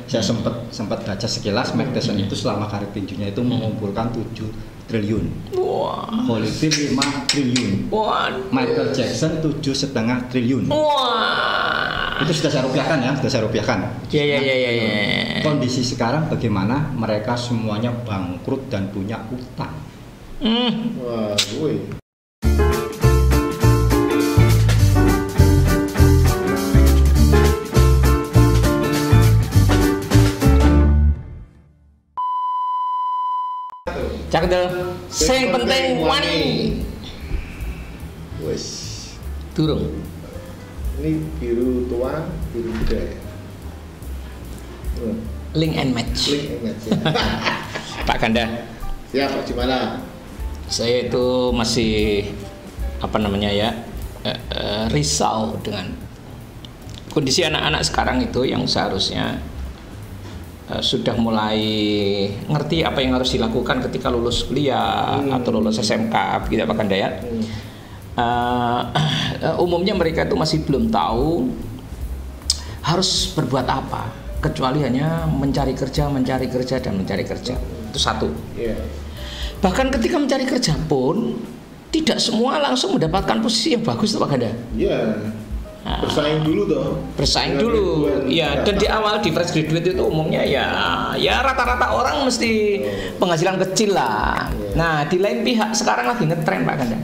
Saya sempat baca sekilas Mike Tyson itu selama karir tinjunya itu mengumpulkan 7 triliun. Wah. Holyfield 5 triliun. Wah. Michael Jackson 7,5 triliun. Wah. Itu sudah saya rupiahkan ya, sudah saya rupiahkan. Ya. Kondisi sekarang bagaimana mereka semuanya bangkrut dan punya utang. Wah, woi. Cakdel, sing penting wani. Wes. Durung. Ini biru tua, biru muda ya. Link and match. Link and match ya. Pak Ganda. Siap, Pak Jumala. Saya itu masih risau dengan kondisi anak-anak sekarang itu yang seharusnya sudah mulai ngerti apa yang harus dilakukan ketika lulus kuliah atau lulus SMK, begitu Pak Ganda ya. Umumnya mereka itu masih belum tahu harus berbuat apa, kecuali hanya mencari kerja. Itu satu. Bahkan ketika mencari kerja pun tidak semua langsung mendapatkan posisi yang bagus tuh Pak Ganda. Bersaing dulu toh. Bersaing dulu. Ya, dan di awal di fresh graduate itu umumnya ya rata-rata orang mesti penghasilan kecil lah. Nah, di lain pihak sekarang lagi ngetren Pak Ganda.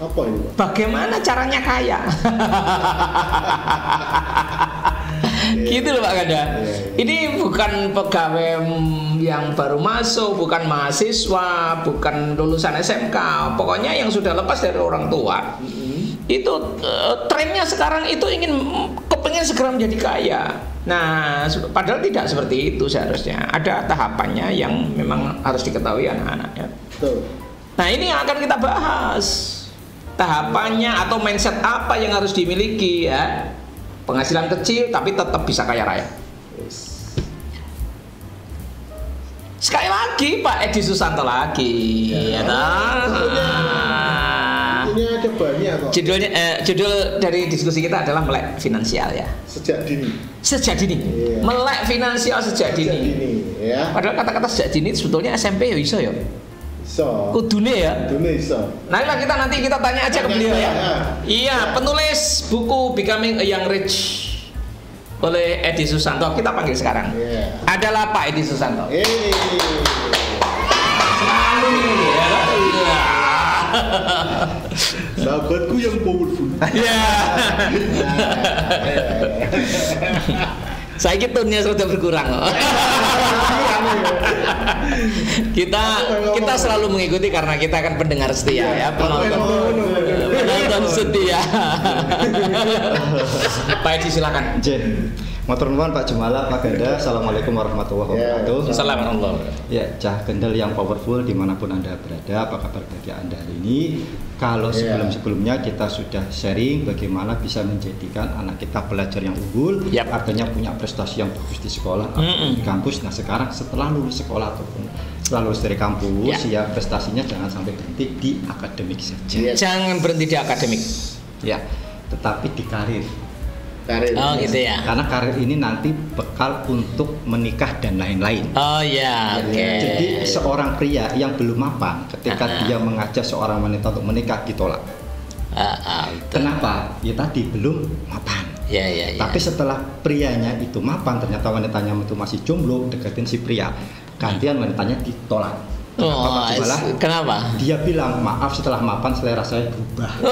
Apa itu, Pak? Bagaimana caranya kaya? Gitu loh Pak Ganda. Ini bukan pegawai yang baru masuk, bukan mahasiswa, bukan lulusan SMK, pokoknya yang sudah lepas dari orang tua. Itu trennya sekarang itu kepengin segera menjadi kaya. Nah, padahal tidak seperti itu seharusnya. Ada tahapannya yang memang harus diketahui anak-anak ya. Nah, ini yang akan kita bahas. Tahapannya atau mindset apa yang harus dimiliki ya. Penghasilan kecil tapi tetap bisa kaya raya. Sekali lagi Pak Edi Susanto lagi ya Ini ada banyak kok. Judul dari diskusi kita adalah melek finansial ya. Sejak dini. Melek finansial sejak dini. Ya. Padahal kata-kata sejak dini sebetulnya SMP ya iso ya. Kudune ya. Nah, nanti kita tanya aja ke beliau ya. Iya, penulis buku Becoming a Young Rich oleh Edi Susanto, kita panggil sekarang. Adalah Pak Edi Susanto. Selalu ini ya. Sahabatku yang powerful. Saya tunnya sudah berkurang. Kita selalu mengikuti karena kita kan pendengar setia ya, penonton setia. Pak Edi silakan. Matur nuwun Pak Jumala, Pak Ganda. Assalamualaikum warahmatullahi wabarakatuh. Assalamualaikum. Ya, Cah Gendel yang powerful dimanapun Anda berada, apa kabar bagi Anda hari ini? Kalau sebelum-sebelumnya kita sudah sharing bagaimana bisa menjadikan anak kita pelajar yang unggul, artinya punya prestasi yang bagus di sekolah atau di kampus. Nah, sekarang setelah lulus sekolah ataupun setelah lulus dari kampus, ya prestasinya jangan sampai berhenti di akademik saja. Jangan berhenti di akademik. Ya, tetapi di karir. Gitu ya. Karena karir ini nanti bekal untuk menikah dan lain-lain. Jadi seorang pria yang belum mapan ketika dia mengajak seorang wanita untuk menikah ditolak. Kenapa? Ya tadi belum mapan. Tapi setelah prianya itu mapan, ternyata wanitanya itu masih jomblo, deketin si pria, gantian wanitanya ditolak. Kenapa? Dia bilang, maaf setelah mapan selera saya berubah.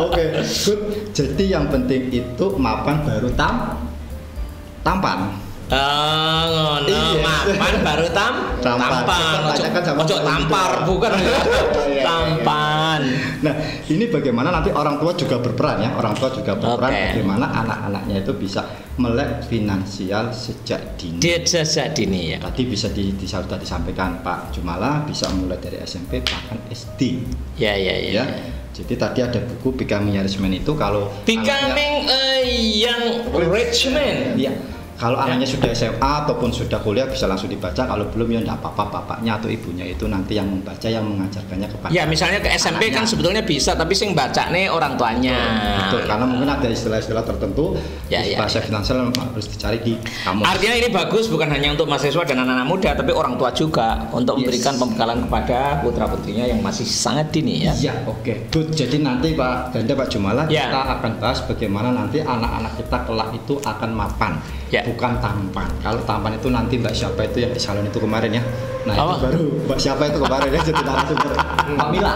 Oke, good. Jadi yang penting itu mapan baru tampan. Mapan baru tampan. Ojo tampar, bukan tampan. Nah, ini bagaimana nanti orang tua juga berperan ya. Orang tua juga berperan bagaimana anak-anaknya itu bisa melek finansial sejak dini. Sejak dini ya. Tadi bisa sudah disampaikan Pak Jumala, bisa mulai dari SMP bahkan SD. Ya. Jadi tadi ada buku Becoming a Rich Man itu kalau Becoming a Young Rich Man. Ya. Kalau anaknya sudah SMA ataupun sudah kuliah bisa langsung dibaca, kalau belum ya enggak apa-apa, bapaknya atau ibunya itu nanti yang membaca, yang mengajarkannya kepada. Ya misalnya ke SMP anaknya. Kan sebetulnya bisa, tapi sing baca nih orang tuanya. Betul, karena mungkin ada istilah-istilah tertentu bahasa finansial harus dicari di kamus. Artinya ini bagus bukan hanya untuk mahasiswa dan anak-anak muda, tapi orang tua juga untuk memberikan pembekalan kepada putra-putrinya yang masih sangat dini ya. Iya, oke. Good. Jadi nanti Pak Ganda, Pak Jumala, kita akan bahas bagaimana nanti anak-anak kita kelak itu akan mapan. Bukan tampan. Kalau tampan itu nanti Mbak siapa itu yang di salon itu kemarin ya. Nah, itu baru Mbak siapa itu kemarin ya jadi narasumber Mbak Mila.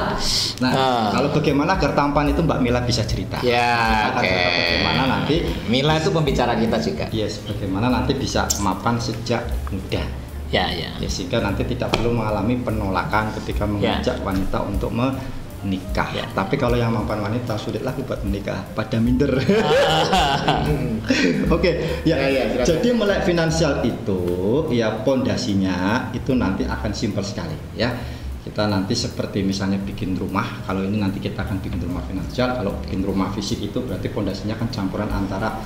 Nah, kalau bagaimana agar tampan itu Mbak Mila bisa cerita. Ya, oke. Bagaimana nanti Mila itu pembicara kita juga. Yes, bagaimana nanti bisa mapan sejak muda. Ya, sehingga nanti tidak perlu mengalami penolakan ketika mengajak wanita untuk menikah. Tapi kalau yang mapan wanita sulit lagi buat menikah, pada minder. Oke, jadi melek finansial itu ya pondasinya itu nanti akan simpel sekali ya. Kita nanti seperti misalnya bikin rumah, kalau ini nanti kita akan bikin rumah finansial, kalau bikin rumah fisik itu berarti pondasinya kan campuran antara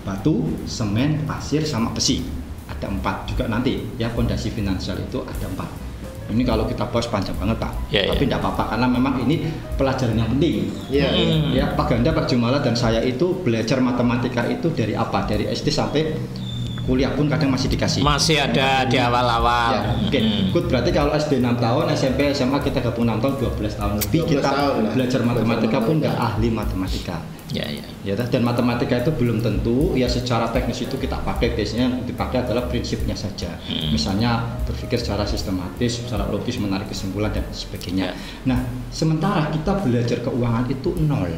batu, semen, pasir sama besi. Ada 4 juga nanti ya, pondasi finansial itu ada 4. Ini kalau kita bahas panjang banget Pak, tapi tidak apa-apa karena memang ini pelajaran yang penting. Ya Pak Ganda, Pak Jumala dan saya itu belajar matematika itu dari apa? Dari SD sampai kuliah pun kadang masih dikasih. Masih ada di awal-awal. Oke, good. Berarti kalau SD 6 tahun, SMP, SMA kita gabung 6 tahun, 12 tahun lebih kita belajar matematika pun nggak ahli matematika. Ya, dan matematika itu belum tentu ya secara teknis itu kita pakai, biasanya yang dipakai adalah prinsipnya saja. Misalnya berpikir secara sistematis, secara logis, menarik kesimpulan dan sebagainya. Nah, sementara kita belajar keuangan itu 0 tahun.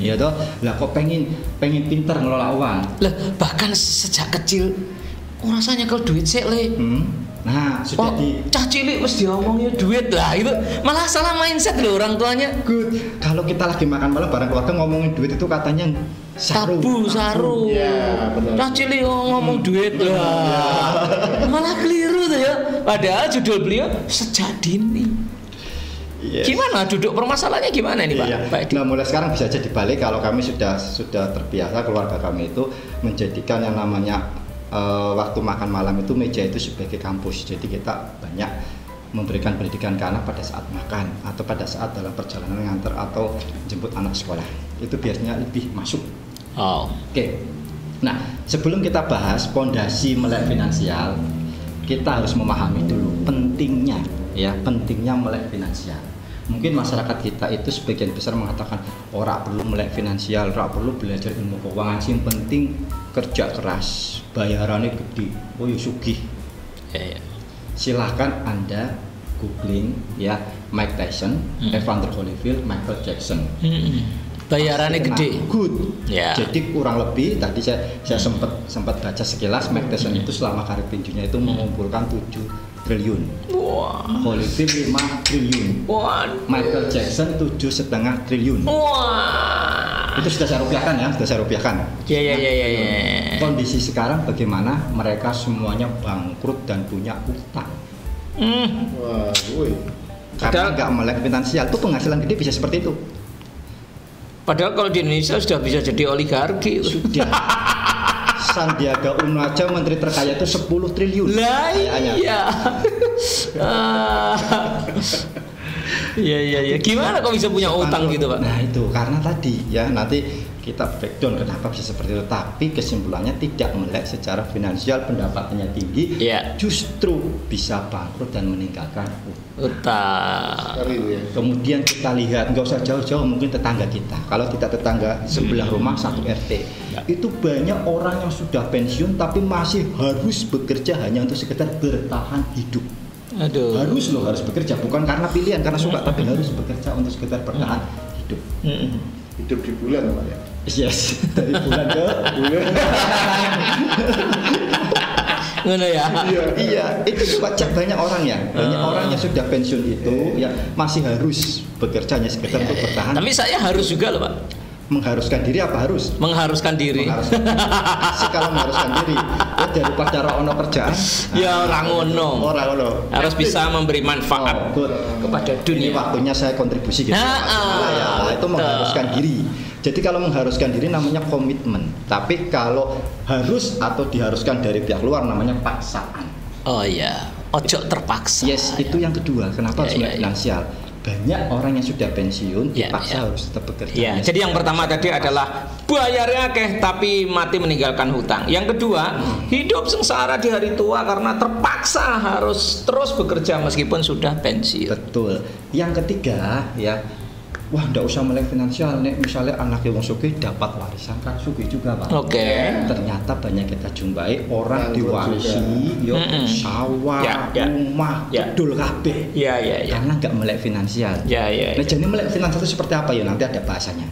Ya toh, lah kok pengen pintar ngelola uang. Lah bahkan sejak kecil rasanya kalau duit sih le. Nah, sudah cah cilik mesti diomongnya duit lah, itu malah salah mindset loh orang tuanya. Good. Kalau kita lagi makan malam bareng keluarga ngomongin duit itu katanya saru. Ya, cah cilik ngomong duit lah. Malah keliru tuh ya. Padahal judul beliau sejak dini. Gimana duduk permasalahannya gimana ini Pak? Nah, mulai sekarang bisa jadi balik kalau kami sudah terbiasa, keluarga kami itu menjadikan yang namanya waktu makan malam itu meja itu sebagai kampus. Jadi kita banyak memberikan pendidikan ke anak pada saat makan atau pada saat dalam perjalanan nganter atau jemput anak sekolah. Itu biasanya lebih masuk. Oke. Nah, sebelum kita bahas pondasi melek finansial, kita harus memahami dulu pentingnya melek finansial. Mungkin masyarakat kita itu sebagian besar mengatakan ora perlu melek finansial, ora perlu belajar ilmu keuangan, sing penting kerja keras, bayarannya gede, oh ya sugih. Silahkan Anda googling ya Mike Tyson, Evander Holyfield, Michael Jackson. Bayarannya gede. Good. Jadi kurang lebih tadi saya sempat baca sekilas Mike Tyson itu selama karir tinjunya itu mengumpulkan 7 triliun. Holyfield 5 triliun. Michael Jackson 7,5 triliun. Itu sudah saya rupiahkan. Iya. Kondisi sekarang bagaimana? Mereka semuanya bangkrut dan punya utang. Karena nggak melek finansial, tuh penghasilan gede bisa seperti itu. Padahal kalau di Indonesia sudah bisa jadi oligarki. Sudah. Sandiaga Uno aja menteri terkaya itu 10 triliun. Lah iya. Iya. Gimana kok bisa punya utang gitu Pak? Nah itu karena tadi ya nanti kita breakdown kenapa bisa seperti itu. Tapi kesimpulannya tidak melek secara finansial, pendapatannya tinggi, justru bisa bangkrut dan meninggalkan utang. Kemudian kita lihat, nggak usah jauh-jauh, mungkin tetangga kita. Kalau tidak tetangga sebelah rumah satu RT, itu banyak orang yang sudah pensiun tapi masih harus bekerja hanya untuk sekedar bertahan hidup. Harus bekerja, bukan karena pilihan, karena suka, tapi harus bekerja untuk sekedar bertahan hidup. Hidup di bulan Pak ya? Yes, dari bulan ke bulan. Ngono ya? Iya, itu banyak orang ya. Banyak orang yang sudah pensiun itu ya masih harus bekerja hanya sekedar untuk bertahan. Tapi saya harus juga loh Pak. mengharuskan diri apa harus? Mengharuskan diri. Kalau mengharuskan diri, ya daripada ono kerjaan. Ya orang ngono. Orang ngono. Harus bisa memberi manfaat kepada dunia. Ini waktunya saya kontribusi gitu. Itu mengharuskan diri. Jadi kalau mengharuskan diri namanya komitmen. Tapi kalau harus atau diharuskan dari pihak luar namanya paksaan. Oh iya, ojo terpaksa. Yes, itu yang kedua. Kenapa harus melek finansial? Banyak orang yang sudah pensiun dipaksa harus tetap bekerja. Jadi yang pertama tadi adalah bayarnya akeh tapi mati meninggalkan hutang. Yang kedua, hidup sengsara di hari tua karena terpaksa harus terus bekerja meskipun sudah pensiun. Betul. Yang ketiga ya, wah ndak usah melek finansial, nek misalnya anak yang sugih dapat warisan kan sugih juga Pak. Ternyata banyak kita jumpai orang diwarisi yo sawah, rumah, bedul kabeh. Karena nggak melek finansial. Nah, jadi melek finansial itu seperti apa ya? Nanti ada bahasanya.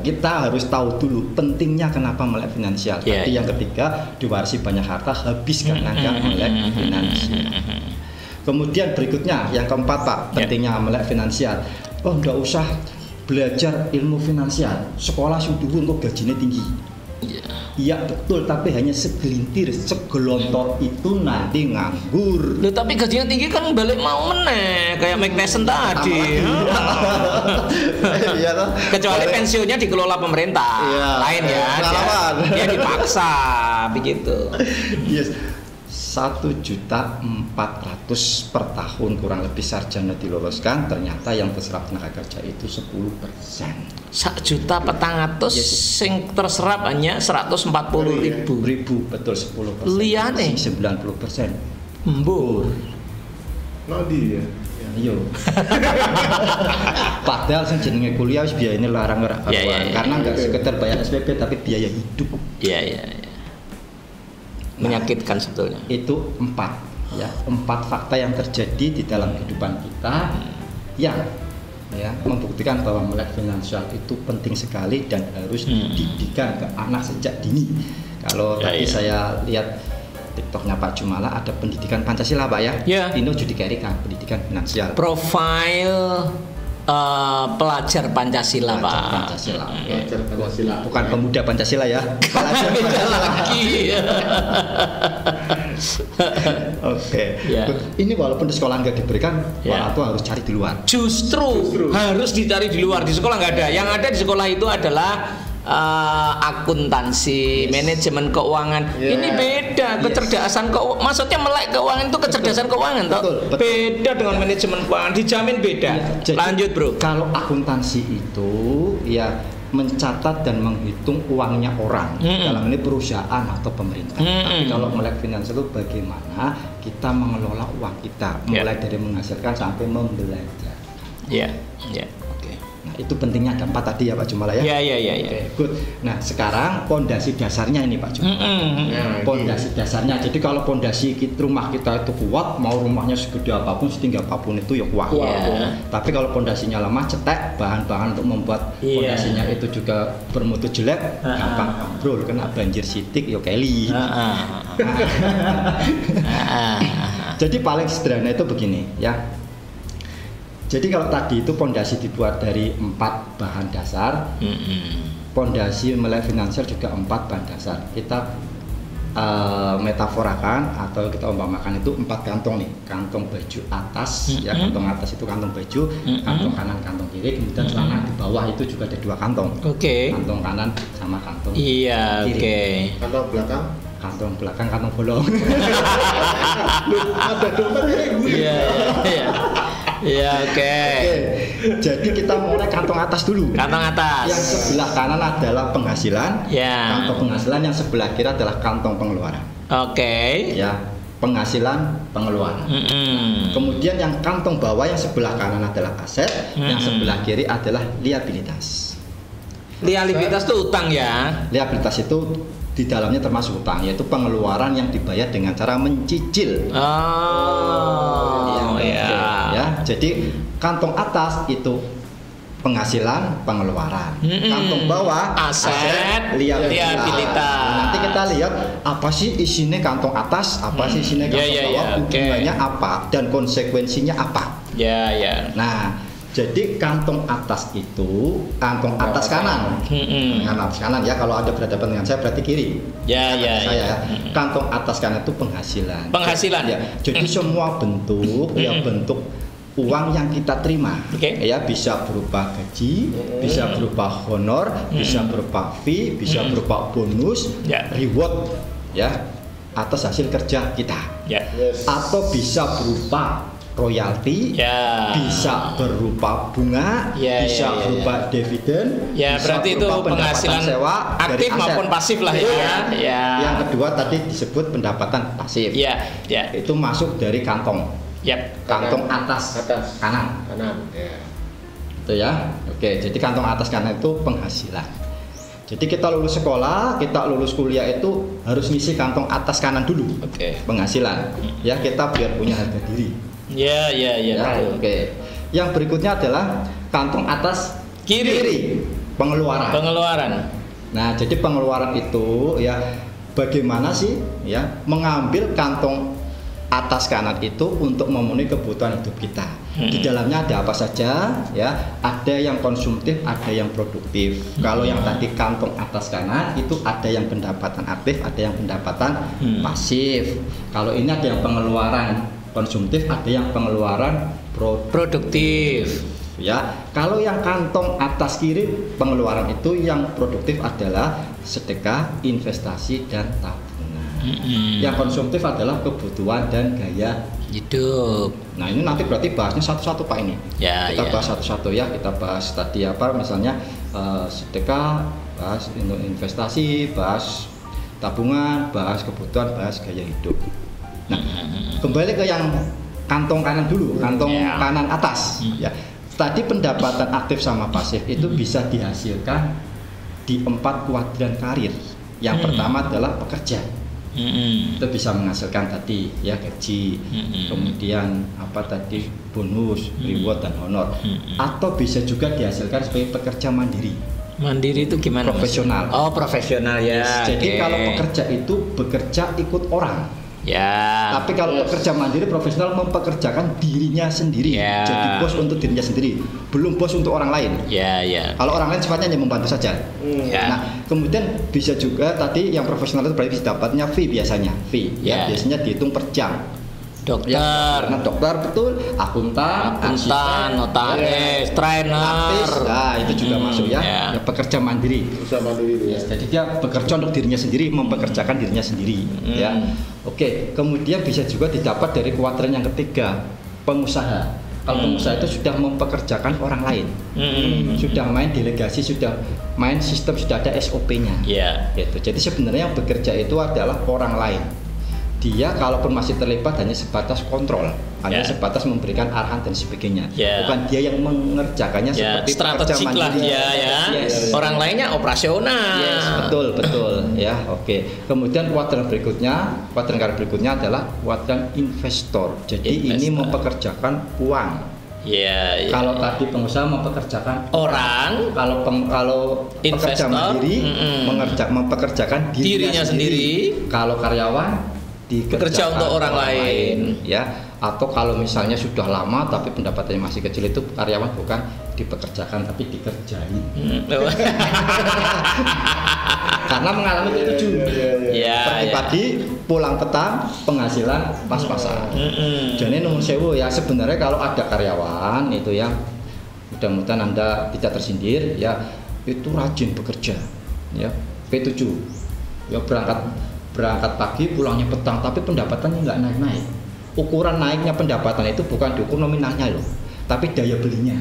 Kita harus tahu dulu pentingnya kenapa melek finansial. Tapi yang ketiga, diwarisi banyak harta habis karena nggak melek finansial. Kemudian berikutnya yang keempat Pak, pentingnya melek finansial. Oh, nggak usah belajar ilmu finansial. Sekolah sudah untuk gajinya tinggi. Iya betul, tapi hanya segelintir, segelontor itu nanti nganggur. Loh, tapi gajinya tinggi kan balik mau meneh, kayak Mike Tyson tadi. Kecuali pensiunnya dikelola pemerintah, lain ya. Dia dipaksa, begitu. Yes. 1.400.000 per tahun kurang lebih sarjana diloloskan, ternyata yang terserap tenaga kerja itu 10%. 1.400.000 sing terserap hanya 140.000. Betul 10%. Liyane 90%. Mbur. Nodi ya. Iya. Padahal sing jenenge kuliah wis biayane larang ora karuan. Karena enggak sekedar bayar SPP tapi biaya hidup. Iya. Menyakitkan sebetulnya. Itu 4 fakta yang terjadi di dalam kehidupan kita yang membuktikan bahwa melek finansial itu penting sekali dan harus dididikan ke anak sejak dini. Kalau tadi saya lihat TikToknya Pak Jumala ada pendidikan Pancasila Pak ya. Indo Judikeri kan pendidikan finansial. Profil pelajar Pancasila Pak. Pelajar Pancasila. Bukan pemuda Pancasila ya. Pelajar Pancasila lagi. Oke. Ini walaupun di sekolah nggak diberikan, orang tua harus cari di luar. Justru harus dicari di luar. Di sekolah nggak ada. Yang ada di sekolah itu adalah akuntansi, manajemen keuangan. Ini beda, kecerdasan keuangan. Maksudnya melek keuangan itu kecerdasan keuangan, toh. Beda dengan manajemen keuangan, dijamin beda. Jadi, lanjut, Bro. Kalau akuntansi itu mencatat dan menghitung uangnya orang, dalam ini perusahaan atau pemerintah. Tapi kalau melek finansial itu bagaimana kita mengelola uang kita, mulai dari menghasilkan sampai membelajar. Nah, itu pentingnya ada 4 tadi ya Pak Jumala ya. Iya. Good. Nah, sekarang pondasi dasarnya ini Pak Jumala. Pondasi dasarnya. Jadi kalau pondasi rumah kita itu kuat, mau rumahnya segede apapun, setinggi apapun itu ya kuat. Tapi kalau pondasinya lemah, cetek, bahan-bahan untuk membuat pondasinya itu juga bermutu jelek, gampang ambrol, kena banjir sitik ya keli. Jadi paling sederhana itu begini ya. Jadi kalau tadi itu pondasi dibuat dari 4 bahan dasar, pondasi melek finansial juga 4 bahan dasar. Kita metaforakan atau kita umpamakan itu 4 kantong nih, kantong baju atas, kantong atas itu kantong baju, kantong kanan kantong kiri, kemudian celana di bawah itu juga ada 2 kantong, kantong kanan sama kantong kiri. Kantong belakang? Kantong belakang, kantong bolong. Ada dompet Jadi kita mulai kantong atas dulu. Kantong atas. Yang sebelah kanan adalah penghasilan. Kantong penghasilan yang sebelah kiri adalah kantong pengeluaran. Penghasilan pengeluaran. Kemudian yang kantong bawah yang sebelah kanan adalah aset, yang sebelah kiri adalah liabilitas. Liabilitas itu utang ya. Liabilitas itu di dalamnya termasuk utang, yaitu pengeluaran yang dibayar dengan cara mencicil. Jadi kantong atas itu penghasilan pengeluaran, kantong bawah aset liabilitas. Nanti kita lihat apa sih isinya kantong atas, apa sih isinya kantong bawah, hubungannya apa dan konsekuensinya apa. Nah, Jadi kantong atas itu kantong atas kanan. Kantong atas kanan ya, kalau ada berhadapan dengan saya berarti kiri. Ya. Kantong atas kanan itu penghasilan. Penghasilan. Ya. Jadi semua bentuk bentuk uang yang kita terima, ya bisa berupa gaji, bisa berupa honor, bisa berupa fee, bisa berupa bonus, reward, ya atas hasil kerja kita, atau bisa berupa royalti, bisa berupa bunga, bisa berupa dividen, bisa berarti itu penghasilan sewa aktif maupun pasif lah ya. Yang kedua tadi disebut pendapatan pasif, itu masuk dari kantong, kantong atas kanan, itu ya. Oke, jadi kantong atas kanan itu penghasilan. Jadi kita lulus sekolah, kita lulus kuliah itu harus ngisi kantong atas kanan dulu, penghasilan, ya kita biar punya harga diri. Ya. Oke. Yang berikutnya adalah kantong atas kiri, pengeluaran. Nah, jadi pengeluaran itu ya bagaimana sih ya mengambil kantong atas kanan itu untuk memenuhi kebutuhan hidup kita. Di dalamnya ada apa saja ya? Ada yang konsumtif, ada yang produktif. Kalau yang tadi kantong atas kanan itu ada yang pendapatan aktif, ada yang pendapatan pasif. Kalau ini ada yang pengeluaran konsumtif, ada yang pengeluaran produktif. Ya, kalau yang kantong atas kiri pengeluaran itu yang produktif adalah sedekah, investasi dan tabungan. Yang konsumtif adalah kebutuhan dan gaya hidup. Nah, ini nanti berarti bahasnya satu-satu Pak ini. Kita bahas satu-satu ya. Kita bahas tadi apa misalnya sedekah, bahas investasi, bahas tabungan, bahas kebutuhan, bahas gaya hidup. Nah, kembali ke yang kantong kanan dulu, kantong kanan atas. Ya, tadi pendapatan aktif sama pasif itu bisa dihasilkan di 4 kuadran karir. Yang pertama adalah pekerja, itu bisa menghasilkan tadi ya gaji, kemudian apa tadi bonus, reward dan honor, atau bisa juga dihasilkan sebagai pekerja mandiri. Mandiri itu gimana? Profesional. Oh, profesional ya. Jadi kalau pekerja itu bekerja ikut orang. Tapi kalau pekerja mandiri profesional mempekerjakan dirinya sendiri, jadi bos untuk dirinya sendiri, belum bos untuk orang lain. Kalau orang lain sifatnya hanya membantu saja. Nah, kemudian bisa juga tadi yang profesional itu berarti dapatnya fee biasanya, biasanya dihitung per jam. Dokter, karena dokter betul, akuntan, notaris, trainer, nah itu juga masuk ya. Pekerja mandiri. Jadi dia bekerja untuk dirinya sendiri, mempekerjakan dirinya sendiri. Ya, oke. Kemudian bisa juga didapat dari kuadran yang ketiga, pengusaha. Kalau pengusaha itu sudah mempekerjakan orang lain, sudah main delegasi, sudah main sistem, sudah ada SOP-nya. Gitu. Jadi sebenarnya yang bekerja itu adalah orang lain. Dia kalaupun masih terlibat hanya sebatas kontrol, hanya sebatas memberikan arahan dan sebagainya. Bukan dia yang mengerjakannya seperti strategik lah Orang lainnya operasional. Betul ya. Oke. Kemudian kuadran karir berikutnya adalah kuadran investor. Jadi ini mempekerjakan uang. Kalau tadi pengusaha mempekerjakan orang, kalau pekerja mandiri mempekerjakan dirinya sendiri. Kalau karyawan bekerja untuk orang lain ya, atau kalau misalnya sudah lama tapi pendapatannya masih kecil itu karyawan bukan dipekerjakan tapi dikerjain. Karena mengalami ketujuh. Pagi-pagi pulang petang penghasilan pas-pasan. Jadi nuwun sewu ya, sebenarnya kalau ada karyawan itu ya mudah-mudahan Anda tidak tersindir ya, itu rajin bekerja ya, P7 ya, berangkat pagi pulangnya petang tapi pendapatannya nggak naik-naik. Ukuran naiknya pendapatan itu bukan diukur nominalnya loh, tapi daya belinya.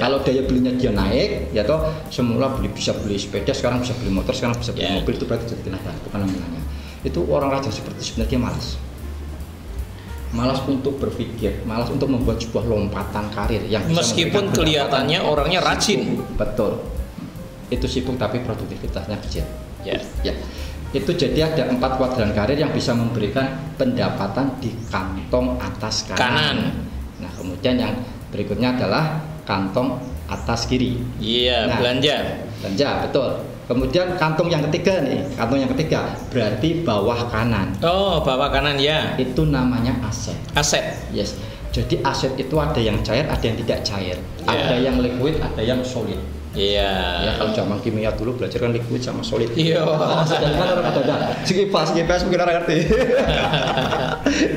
Kalau daya belinya dia naik ya toh, semula bisa beli sepeda, sekarang bisa beli motor, sekarang bisa beli mobil, itu berarti jadi kenaikan, bukan nominalnya. Itu orang rajin seperti sebenarnya malas untuk berpikir, malas untuk membuat sebuah lompatan karir yang bisa meskipun kelihatannya orangnya rajin. Betul, itu sibuk tapi produktivitasnya kecil. Itu jadi ada 4 kuadran karir yang bisa memberikan pendapatan di kantong atas kanan. Nah, kemudian yang berikutnya adalah kantong atas kiri. Belanja betul. Kemudian kantong yang ketiga berarti bawah kanan. Bawah kanan ya. Itu namanya aset. Yes. Jadi aset itu ada yang cair, ada yang tidak cair, ada yang liquid, ada yang solid. Iya. Ya kalau zaman kimia dulu belajar kan liquid sama solid. Iya. Sekarang kan orang ada. Sekipas mungkin orang ngerti.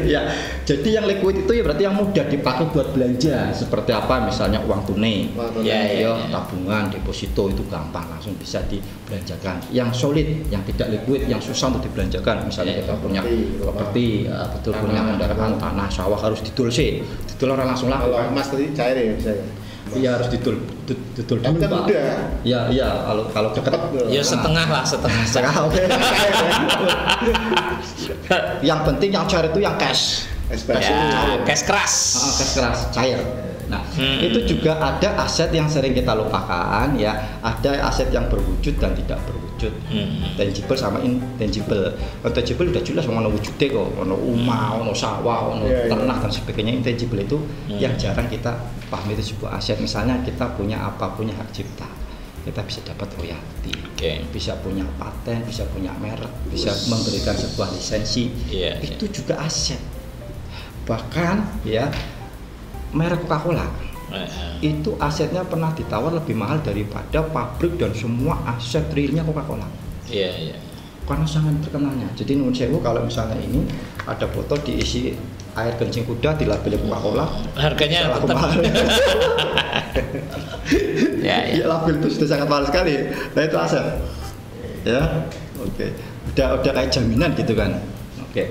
Ya, jadi yang liquid itu ya berarti yang mudah dipakai buat belanja. Seperti apa? Misalnya uang tunai. Ya, tabungan, deposito itu gampang langsung bisa dibelanjakan. Yang solid, yang tidak liquid, yang susah untuk dibelanjakan. Misalnya kita punya properti, betul punya kendaraan, tanah, sawah harus didol sih. Didol orang langsung laku. Kalau Mas tadi cair ya bisa ya. Iya harus didol dulu kan Pak. Iya kalau dekat Ya setengah lah, setengah. Oke. Yang penting yang cair itu yang cash. Cash keras. Cash keras cair. Nah, itu juga ada aset yang sering kita lupakan ya. Ada aset yang berwujud dan tidak berwujud. Tangible sama intangible. Tangible udah jelas ono wujudnya kok, ono omah, ono sawah, ono ternak dan sebagainya. Intangible itu yang jarang kita pahami itu sebuah aset. Misalnya kita punya apa? Punya hak cipta. Kita bisa dapat royalti, bisa punya paten, bisa punya merek, bisa memberikan sebuah lisensi. Itu juga aset. Bahkan ya merek Coca-Cola itu asetnya pernah ditawar lebih mahal daripada pabrik dan semua aset realnya Coca-Cola. Iya. Karena sangat terkenalnya. Jadi nuwun sewu kalau misalnya ini ada botol diisi air kencing kuda dilabeli Coca-Cola, harganya tetap mahal. Ya, label itu sudah sangat mahal sekali. Nah itu aset. Ya, oke. Udah kayak jaminan gitu kan. Oke,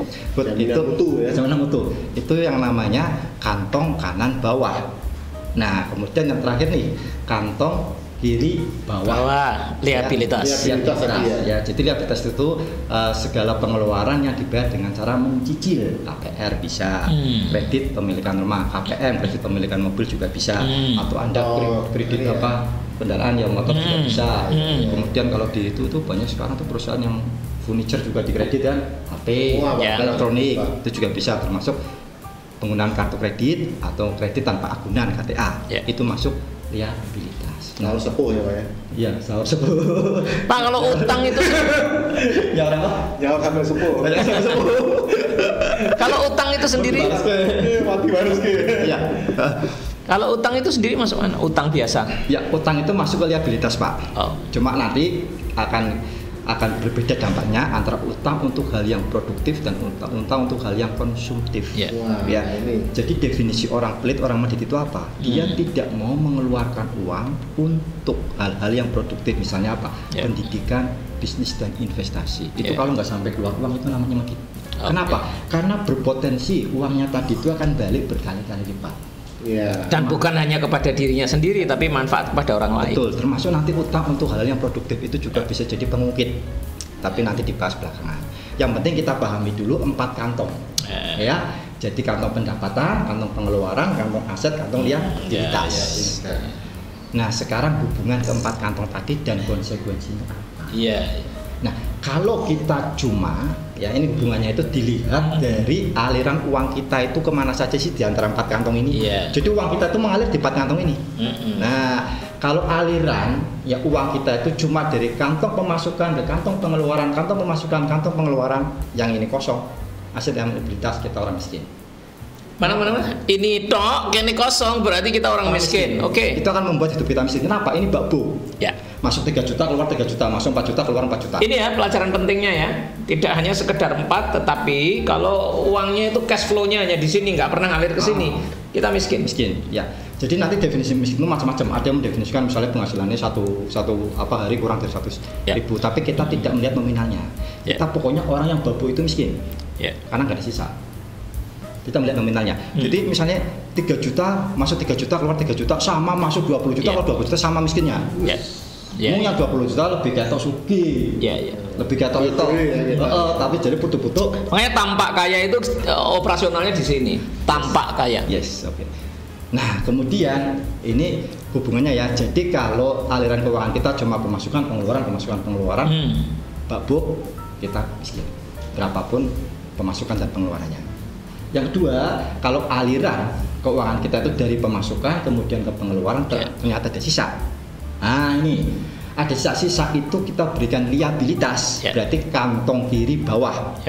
itu mutu ya. Jaminan mutu. Itu yang namanya kantong kanan bawah. Nah, kemudian yang terakhir nih, kantong kiri bawah. Liabilitas. Ya, jadi liabilitas itu segala pengeluaran yang dibayar dengan cara mencicil. KPR bisa, kredit pemilikan rumah, KPM kredit pemilikan mobil juga bisa, atau Anda kredit kendaraan yang motor juga bisa. Kemudian kalau di itu tuh banyak sekarang tuh perusahaan yang furniture juga dikredit kan, HP, elektronik itu juga bisa, termasuk penggunaan kartu kredit atau kredit tanpa agunan KTA itu masuk liabilitas. Sahur sepuh ya Pak ya? Iya, sahur sepuh. Pak kalau utang itu ya orang apa? Ya orang sepuh. Kalau utang itu sendiri mati harus Iya. Kalau utang itu sendiri masuk mana? Utang biasa? Ya, utang itu masuk ke liabilitas Pak. Cuma nanti akan berbeda dampaknya antara utang untuk hal yang produktif dan utang untuk hal yang konsumtif. Wah, ya. Ini. Jadi definisi orang pelit, orang medit itu apa? Dia tidak mau mengeluarkan uang untuk hal-hal yang produktif, misalnya apa? Pendidikan, bisnis dan investasi. Itu kalau nggak sampai keluar uang itu namanya medit. Kenapa? Karena berpotensi uangnya tadi itu akan balik berkali-kali lipat. Dan bukan hanya kepada dirinya sendiri, tapi manfaat kepada orang lain. Betul, termasuk nanti utang untuk hal yang produktif itu juga bisa jadi pengungkit. Tapi nanti dibahas belakangan. Yang penting kita pahami dulu 4 kantong. Ya, jadi kantong pendapatan, kantong pengeluaran, kantong aset, kantong liabilitas. Nah, sekarang hubungan keempat kantong tadi dan konsekuensinya apa? Nah, kalau kita cuma, ya ini hubungannya itu dilihat dari aliran uang kita itu kemana saja sih di antara 4 kantong ini. Jadi uang kita itu mengalir di 4 kantong ini. Nah, kalau aliran ya uang kita itu cuma dari kantong pemasukan dan kantong pengeluaran, kantong pemasukan, kantong pengeluaran, yang ini kosong, aset dan liabilitas kita orang miskin. Mana? Ini tok, ini kosong, berarti kita orang miskin. Oke. Itu akan membuat hidup kita miskin. Kenapa? Ini bakbo. Masuk 3 juta, keluar 3 juta, masuk 4 juta, keluar 4 juta. Ini ya pelajaran pentingnya ya. Tidak hanya sekedar 4, tetapi kalau uangnya itu cash flow-nya hanya di sini, nggak pernah ngalir ke sini, kita miskin. Ya. Jadi nanti definisi miskin itu macam-macam. Ada yang mendefinisikan misalnya penghasilannya satu hari kurang dari 100.000, tapi kita tidak melihat nominalnya. Kita pokoknya orang yang babbo itu miskin. Karena nggak ada sisa. Kita melihat nominalnya. Jadi misalnya 3 juta, masuk 3 juta, keluar 3 juta, sama masuk 20 juta, keluar 20 juta, sama miskinnya. Yang 20 juta lebih ketok sugi. Lebih ketok itu. Tapi jadi putu-putu. Makanya tampak kaya itu operasionalnya di sini. Tampak kaya. Oke. Nah, kemudian ini hubungannya ya. Jadi kalau aliran keuangan kita cuma pemasukan, pengeluaran, babuk, kita miskin. Berapapun pemasukan dan pengeluarannya. Yang kedua, kalau aliran keuangan kita itu dari pemasukan kemudian ke pengeluaran ternyata ada sisa. Nah ini ada sisa itu kita berikan liabilitas, berarti kantong kiri bawah.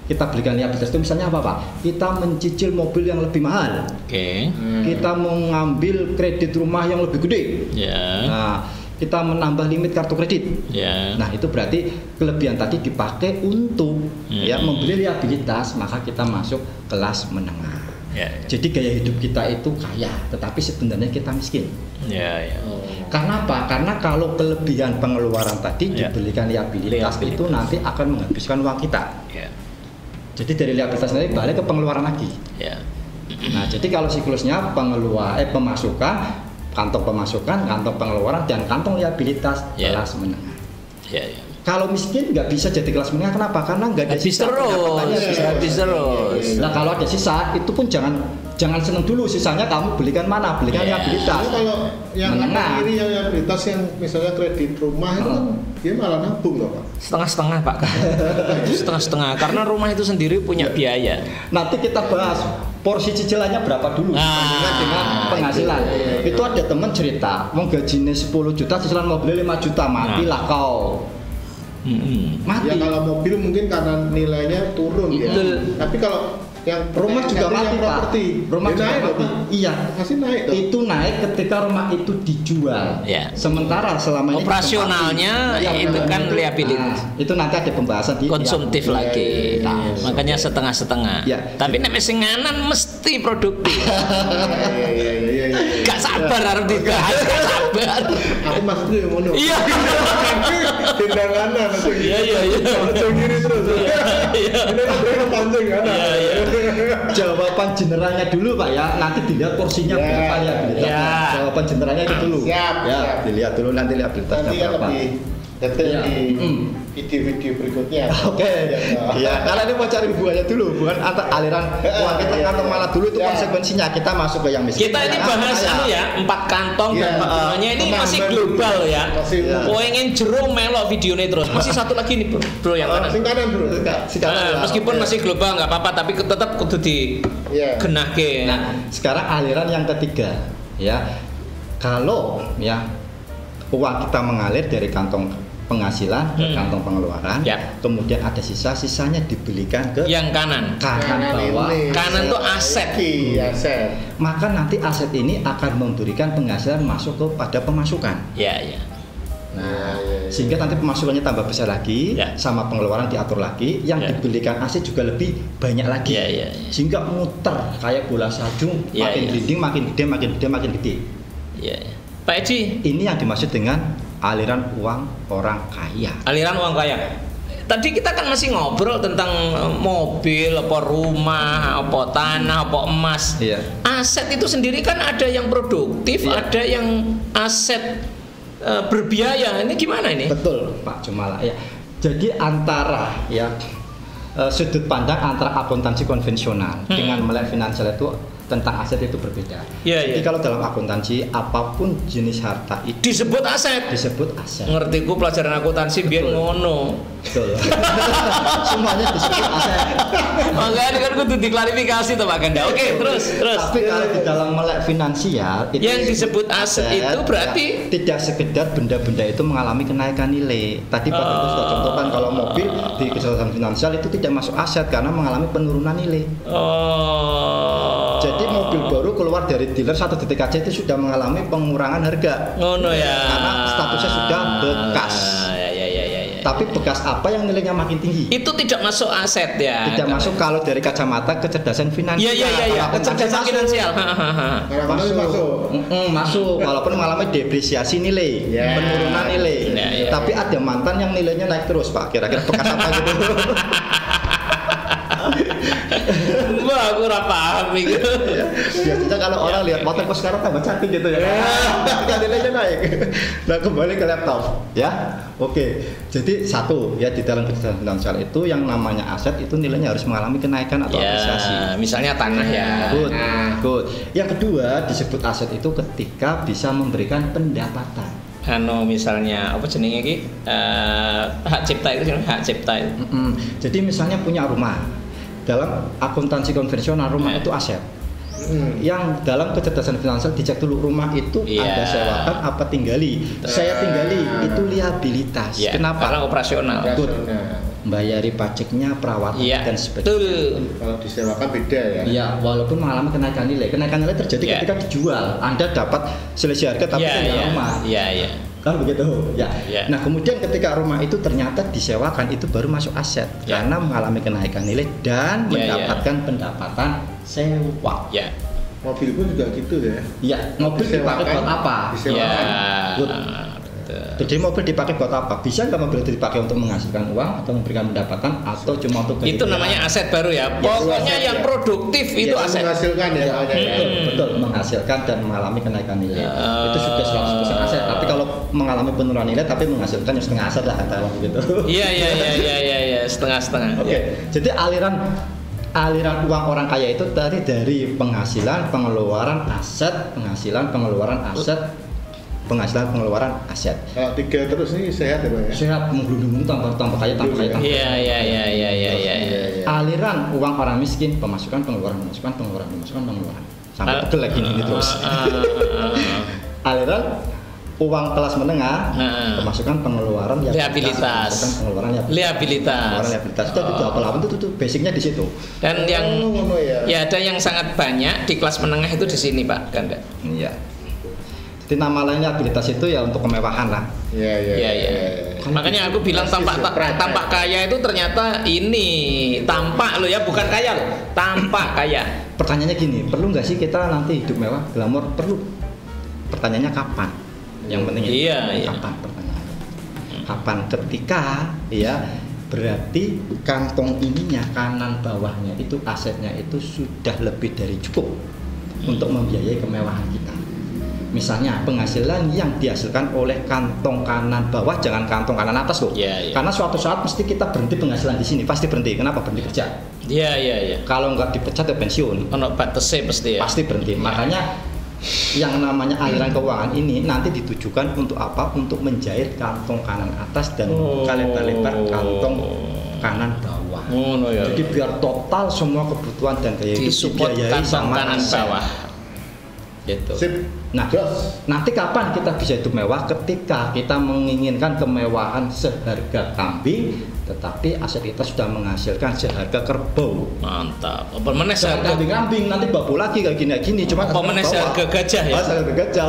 kita belikan liabilitas itu misalnya apa Pak? Kita mencicil mobil yang lebih mahal. Oke. Kita mau ngambil kredit rumah yang lebih gede. Ya. Nah, kita menambah limit kartu kredit. Ya. Nah, itu berarti kelebihan tadi dipakai untuk ya membeli liabilitas, maka kita masuk kelas menengah. Ya. Jadi gaya hidup kita itu kaya, tetapi sebenarnya kita miskin. Ya, ya. Karena apa? Karena kalau kelebihan pengeluaran tadi dibelikan liabilitas itu nanti akan menghabiskan uang kita. Ya. Jadi dari liabilitas nanti balik ke pengeluaran lagi. Ya. Nah, jadi kalau siklusnya pemasukan, kantong pemasukan, kantong pengeluaran, dan kantong liabilitas kelas menengah. Ya, ya. Kalau miskin nggak bisa jadi kelas menengah, kenapa? Karena nggak ada Habis sisa pendapatannya, habis terus. Nah, kalau ada sisa itu pun jangan seneng dulu, sisanya kamu belikan mana? Belikan liabilitas. Kalau yang menengah. ini yang liabilitas yang misalnya kredit rumah itu kan dia malah nabung loh Pak. Setengah-setengah Pak. Setengah-setengah karena rumah itu sendiri punya biaya. Nanti kita bahas porsi cicilannya berapa dulu dibandingkan dengan penghasilan. Itu ada teman cerita, mau gajinya 10 juta, cicilan mobilnya 5 juta, matilah kau. Mati. Ya kalau mobil mungkin karena nilainya turun ya. Tapi kalau yang rumah juga mati Pak. Rumah juga mati. Iya. Masih naik dong. Itu naik ketika rumah itu dijual. Ya. Sementara selama ini operasionalnya itu kan liabilitas. Itu nanti ada pembahasan di konsumtif lagi. Makanya setengah-setengah. Tapi nek sing nganan mesti produktif. Iya. Gak sabar harus dibahas. Gak sabar. Aku maksudnya yang ngono. Iya. Tindakan Iya. Gini terus. Iya. Ini panjang kan. Iya. Jawaban generalnya dulu Pak ya, nanti dilihat porsinya berapa liabilitasnya. Jawaban generalnya itu dulu. Siap. Dilihat dulu nanti liabilitasnya berapa. Detail di video-video berikutnya. Oke. Iya, karena ini mau cari hubungannya dulu, bukan aliran uang kita kantong mana dulu itu konsekuensinya. Kita masuk ke yang miskin. Kita ini bahas ya, 4 kantong dan maknanya ini masih global ya. Pengen jero melok videonya terus. Masih satu lagi nih bro yang kanan. Sing kanan bro. Meskipun masih global nggak apa-apa, tapi tetap kudu digenahke. Nah, sekarang aliran yang ketiga ya. Kalau ya uang kita mengalir dari kantong penghasilan ke kantong pengeluaran, kemudian ada sisanya dibelikan ke yang kanan bawah. Kanan tuh aset. Maka nanti aset ini akan memberikan penghasilan masuk kepada pemasukan. Nah, sehingga nanti pemasukannya tambah besar lagi, sama pengeluaran diatur lagi, yang dibelikan aset juga lebih banyak lagi, sehingga muter kayak bola salju, makin gliding, makin gede. Pak Edi, ini yang dimaksud dengan aliran uang orang kaya. Aliran uang kaya. Tadi kita kan masih ngobrol tentang mobil, apa rumah, apa tanah, apa emas. Aset itu sendiri kan ada yang produktif, ada yang aset berbiaya. Ini gimana ini? Betul, Pak Jumala. Ya. Jadi antara sudut pandang antara akuntansi konvensional dengan melek finansial itu tentang aset itu berbeda. Jadi kalau dalam akuntansi apapun jenis harta itu disebut aset. Ngerti ku pelajaran akuntansi biar ngono. Betul. Semuanya disebut aset. Makanya kan kudu diklarifikasi tuh Pak Ganda. Oke, terus. Tapi kalau di dalam melek finansial itu yang disebut aset itu berarti tidak sekedar benda-benda itu mengalami kenaikan nilai. Tadi Pak Ganda sudah contohkan kalau mobil di kesehatan finansial itu tidak masuk aset karena mengalami penurunan nilai. Jadi mobil baru keluar dari dealer 1 detik aja itu sudah mengalami pengurangan harga. Karena statusnya sudah bekas. Tapi bekas apa yang nilainya makin tinggi? Itu tidak masuk aset ya. Tidak masuk kalau dari kacamata kecerdasan finansial. Iya. Kecerdasan finansial. Masuk. Walaupun mengalami depresiasi nilai, penurunan nilai. Tapi ada mantan yang nilainya naik terus Pak. Kira-kira bekas apa gitu? Wah, aku ora paham itu. Biasanya kalau orang lihat motor kok sekarang tambah cantik gitu ya. Nilainya naik. Nah, kembali ke laptop ya. Oke. Jadi satu ya di dalam kecerdasan finansial itu yang namanya aset itu nilainya harus mengalami kenaikan atau apresiasi. Misalnya tanah ya. Good. Yang kedua disebut aset itu ketika bisa memberikan pendapatan. Misalnya apa jenenge iki? Hak cipta itu hak cipta itu. Jadi misalnya punya rumah. Dalam akuntansi konvensional rumah itu aset. Yang dalam kecerdasan finansial dicek dulu rumah itu Anda sewakan apa tinggali. Saya tinggali itu liabilitas. Kenapa? Karena operasional. bayari pajaknya, perawatan Iya, dan sebagainya. betul. Kalau disewakan beda ya. Iya, walaupun mengalami kenaikan nilai. Kenaikan nilai terjadi Iya. ketika dijual. Anda dapat selisih harga tapi tinggal rumah. Iya. Kan begitu ya. Iya. Nah, kemudian ketika rumah itu ternyata disewakan, itu baru masuk aset Iya. karena mengalami kenaikan nilai dan Iya, mendapatkan pendapatan sewa. Ya. Mobil pun juga gitu ya. Iya, mobil dipakai buat apa? Disewakan. Good. Jadi mobil dipakai buat apa? Bisa nggak mobil itu dipakai untuk menghasilkan uang atau memberikan pendapatan atau cuma untuk Itu namanya aset baru ya. Pokoknya aset, yang ya. produktif itu Yang aset. menghasilkan ya. Ya, makanya ya. betul, menghasilkan dan mengalami kenaikan nilai. Itu sudah 100% aset. Tapi kalau mengalami penurunan nilai tapi menghasilkan yang setengah aset lah kata orang gitu. Iya, setengah-setengah. Oke. Jadi aliran uang orang kaya itu tadi dari penghasilan, pengeluaran aset, penghasilan pengeluaran aset. Kalau 3 terus ini sehat ya Pak ya. Sehat menggelundung tambah kaya. Iya. Aliran uang orang miskin, pemasukan, pengeluaran. Sampai pegel lagi ini terus. Aliran uang kelas menengah, pemasukan, pengeluaran, Liabilitas. Liabilitas. Itu apa itu basicnya di situ. Dan yang ngono ya. ya ada yang sangat banyak di kelas menengah itu di sini Pak Ganda. Iya. Jadi nama lain liabilitas itu ya untuk kemewahan lah. Iya. Makanya aku bilang tampak kaya itu ternyata ini tampak loh ya, bukan kaya loh, tampak kaya. Pertanyaannya gini, perlu nggak sih kita nanti hidup mewah, glamor? Perlu. Pertanyaannya kapan? Yang penting itu Iya. kapan pertanyaannya? Kapan? Ketika ya berarti kantong ininya kanan bawahnya itu asetnya itu sudah lebih dari cukup untuk membiayai kemewahan kita. Misalnya penghasilan yang dihasilkan oleh kantong kanan bawah, jangan kantong kanan atas loh. Iya. Karena suatu saat mesti kita berhenti penghasilan di sini, pasti berhenti. Kenapa? Berhenti kerja. Iya. Kalau nggak dipecat ya pensiun. Ono batasnya pasti ya. Pasti berhenti. Makanya yang namanya aliran keuangan ini nanti ditujukan untuk apa? Untuk menjahit kantong kanan atas dan lebar-lebar kantong kanan bawah. Ya. Jadi biar total semua kebutuhan dan gaya hidup Disupport dibiayai kantong sama kanan aset. bawah. Gitu. Sip. Nah, nanti kapan kita bisa hidup mewah? Ketika kita menginginkan kemewahan seharga kambing, tetapi aset kita sudah menghasilkan seharga kerbau. Mantap. Apa meneh seharga Kambing nanti babu lagi kayak gini cuma apa meneh seharga gajah ya? Seharga gajah.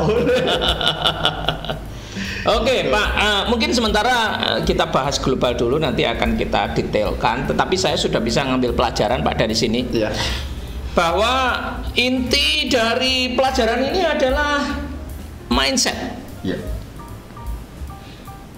Oke, Pak, mungkin sementara kita bahas global dulu, nanti akan kita detailkan. Tetapi saya sudah bisa ngambil pelajaran Pak dari sini. Iya. Bahwa inti dari pelajaran ini adalah mindset, Iya.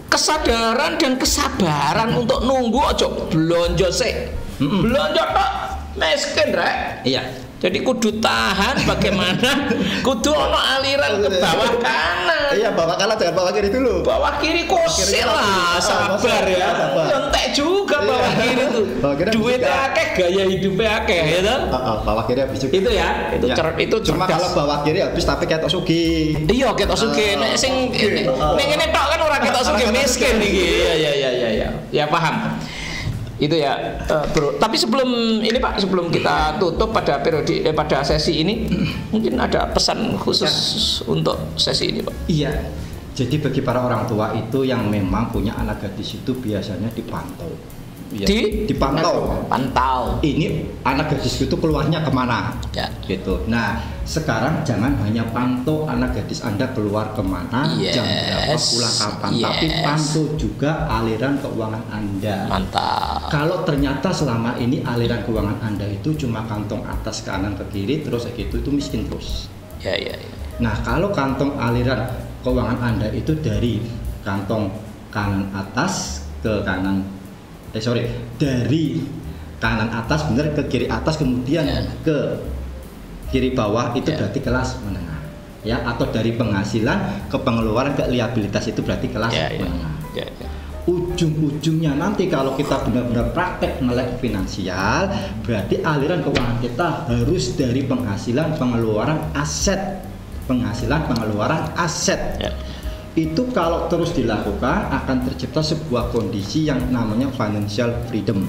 kesadaran dan kesabaran untuk nunggu ojo belonjo sik. Belonjo tok miskin rek. Iya. Jadi kudu tahan bagaimana kudu ono aliran ke bawah kanan. Iya, bawah kanan jangan bawah kiri dulu. Bawah kiri kosil lah, sabar ya. Sabar. Nyontek juga bawah kiri tuh. Bawah kiri Duitnya juga. akeh, gaya hidupnya akeh ya toh? Bawah kiri habis juga. Itu ya, itu Ya. itu Cuma cerdas. kalau bawah kiri habis tapi ketok sugih. Iya ketok sugih, nek sing ning ngene tok kan ora ketok sugih miskin iki. Iya. Ya paham. Itu ya, Bro. Tapi sebelum ini Pak, sebelum kita tutup pada periode pada sesi ini, mungkin ada pesan khusus untuk sesi ini, Pak. Iya. Jadi bagi para orang tua itu yang memang punya anak gadis itu biasanya dipantau. Ya, dipantau. Pantau. Ini anak gadis itu keluarnya kemana? Ya. Gitu. Nah, sekarang jangan hanya pantau anak gadis Anda keluar kemana, jam berapa, pulang kapan, tapi pantau juga aliran keuangan Anda. Mantap. Kalau ternyata selama ini aliran keuangan Anda itu cuma kantong atas kanan ke kiri terus gitu, itu miskin terus. Ya. Nah, kalau kantong aliran keuangan Anda itu dari kantong kanan atas ke kanan dari kanan atas bener ke kiri atas kemudian ke kiri bawah itu berarti kelas menengah ya, atau dari penghasilan ke pengeluaran ke liabilitas itu berarti kelas menengah. Ujung-ujungnya nanti kalau kita benar-benar praktek melek finansial berarti aliran keuangan kita harus dari penghasilan pengeluaran aset Itu kalau terus dilakukan akan tercipta sebuah kondisi yang namanya financial freedom,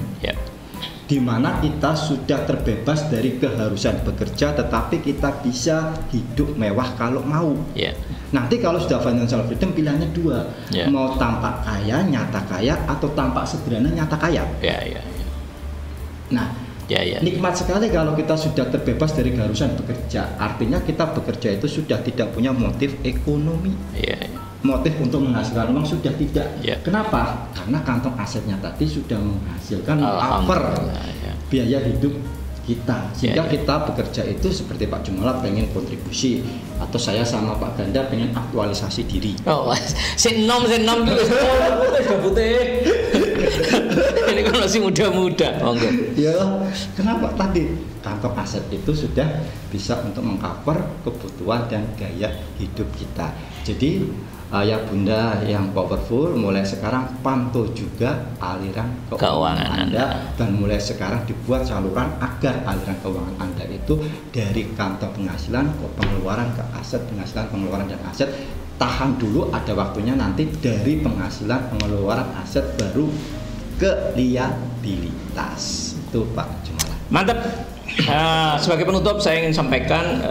di mana kita sudah terbebas dari keharusan bekerja, tetapi kita bisa hidup mewah kalau mau. Nanti kalau sudah financial freedom pilihannya dua, Ya. mau tampak kaya, nyata kaya, atau tampak sederhana, nyata kaya. Ya. Nah, Ya. nikmat sekali kalau kita sudah terbebas dari keharusan bekerja. Artinya kita bekerja itu sudah tidak punya motif ekonomi. Ya. Motif untuk menghasilkan uang sudah tidak. Ya. Kenapa? Karena kantong asetnya tadi sudah menghasilkan cover Alhamdulillah, ya. biaya hidup kita, sehingga Ya. kita bekerja itu seperti Pak Jumala pengen kontribusi, atau saya sama Pak Ganda pengen aktualisasi diri. Oh, senom dulu. Sudah putih. Ini kan masih muda-muda. Oh, enggak. Ya, kenapa tadi kantong aset itu sudah bisa untuk mengcover kebutuhan dan gaya hidup kita. Jadi ayah bunda yang powerful, mulai sekarang pantau juga aliran keuangan Anda, dan mulai sekarang dibuat saluran agar aliran keuangan Anda itu dari kantong penghasilan ke pengeluaran ke aset, penghasilan pengeluaran dan aset. Tahan dulu, ada waktunya nanti dari penghasilan pengeluaran aset baru ke liabilitas. Itu Pak Jumala. Mantap. Sebagai penutup saya ingin sampaikan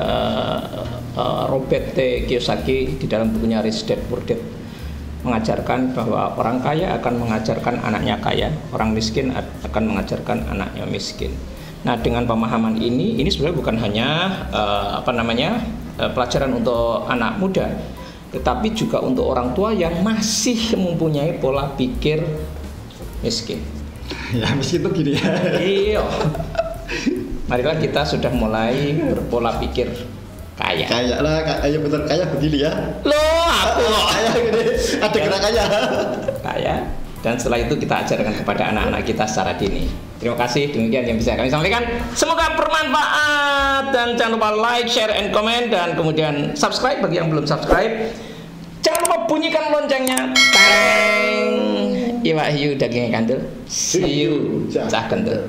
Robert T. Kiyosaki di dalam bukunya Rich Dad Poor Dad mengajarkan bahwa orang kaya akan mengajarkan anaknya kaya, orang miskin akan mengajarkan anaknya miskin. Nah, dengan pemahaman ini sebenarnya bukan hanya pelajaran untuk anak muda, tetapi juga untuk orang tua yang masih mempunyai pola pikir miskin. Ya, miskin itu gini ya. Iya. Marilah kita sudah mulai berpola pikir kaya. Kaya lah, kaya bener, kaya begini ya. Loh, aku loh. Kaya gini, ada gerak kaya. Kaya. Dan setelah itu kita ajarkan kepada anak-anak kita secara dini. Terima kasih, demikian yang bisa kami sampaikan. Semoga bermanfaat, dan jangan lupa like, share, and comment, dan kemudian subscribe bagi yang belum subscribe. Jangan lupa bunyikan loncengnya. Tareng. Iwahyu dagingnya kandel. See you. Cah kendel.